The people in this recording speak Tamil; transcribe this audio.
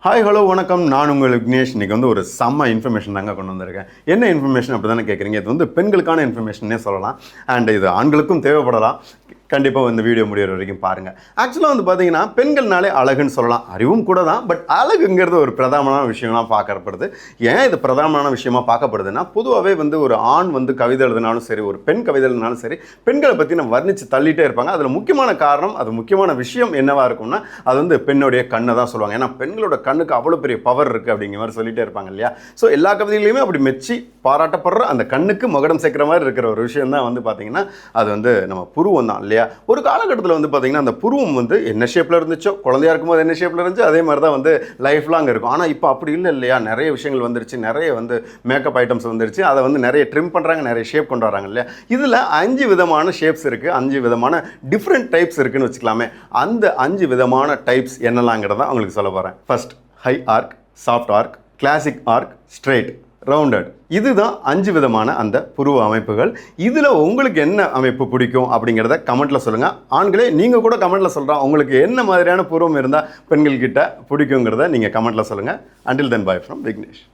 ஹாய் ஹலோ வணக்கம். நான் உங்கள் விக்னேஷ். இன்றைக்கி ஒரு செம்ம இன்ஃபர்மேஷன் தாங்க கொண்டு வந்திருக்கேன். என்ன இன்ஃபர்மேஷன் அப்படி தானே கேட்குறீங்க? இது பெண்களுக்கான இன்ஃபர்மேஷனே சொல்லலாம். அண்ட் இது ஆண்களுக்கும் தேவைப்படலாம். கண்டிப்பாக இந்த வீடியோ முடிகிற வரைக்கும் பாருங்கள். ஆக்சுவலாக பார்த்தீங்கன்னா பெண்கள்னாலே அழகுன்னு சொல்லலாம். அறிவும் கூட தான். பட் அழகுங்கிறது ஒரு பிரதானமான விஷயமாக பார்க்கப்படுது. ஏன் இது பிரதானமான விஷயமாக பார்க்கப்படுதுன்னா, பொதுவாகவே ஒரு ஆண் கவிதை எழுதினாலும் சரி, ஒரு பெண் கவிதை எழுதினாலும் சரி, பெண்களை பற்றி நம்ம வர்ணித்து தள்ளிட்டே இருப்பாங்க. அதில் முக்கியமான காரணம், அது முக்கியமான விஷயம் என்னவாக இருக்கும்னா, அது பெண்ணுடைய கண்ணை தான் சொல்லுவாங்க. ஏன்னா பெண்களோட கண்ணுக்கு அவ்வளோ பெரிய பவர் இருக்குது அப்படிங்கிற மாதிரி சொல்லிகிட்டே இருப்பாங்க இல்லையா? ஸோ எல்லா கவிதைகளையுமே அப்படி மெச்சி பாராட்டப்படுற அந்த கண்ணுக்கு மகுடம் சேர்க்குற மாதிரி இருக்கிற ஒரு விஷயம் தான் பார்த்தீங்கன்னா அது நம்ம புருவம் தான் இல்லையா? ஒரு காலகட்டத்தில் பார்த்தீங்கன்னா அந்த புருவம் என்ன ஷேப்பில் இருந்துச்சோ, குழந்தையா இருக்கும்போது என்ன ஷேப்பில் இருந்துச்சோ அதே மாதிரி தான் லைஃப் லாங் இருக்கும். ஆனால் இப்போ அப்படி இல்லை இல்லையா? நிறைய விஷயங்கள் வந்துருச்சு, நிறைய மேக்கப் ஐட்டம்ஸ் வந்துருச்சு. அதை நிறைய ட்ரிம் பண்ணுறாங்க, நிறைய ஷேப் கொண்டு வராங்க இல்லையா? இதில் 5 விதமான ஷேப்ஸ் இருக்குது, 5 விதமான டிஃப்ரெண்ட் டைப்ஸ் இருக்குன்னு வச்சுக்கலாமே. அந்த 5 விதமான டைப்ஸ் என்னலாங்கிறத அவங்களுக்கு சொல்ல போகிறேன். First, high arc, soft arc, classic arc, straight, rounded. இதுதான் 5 விதமான அந்த புருவ அமைப்புகள். இதில் உங்களுக்கு என்ன அமைப்பு பிடிக்கும் அப்படிங்கிறத கமெண்ட்டில் சொல்லுங்கள். ஆண்களே நீங்கள் கூட கமெண்ட்டில் சொல்கிறோம், உங்களுக்கு என்ன மாதிரியான புருவம் இருந்தால் பெண்கள்கிட்ட பிடிக்குங்கிறத நீங்கள் கமெண்ட்டில் சொல்லுங்கள். Until then bye from Vignesh.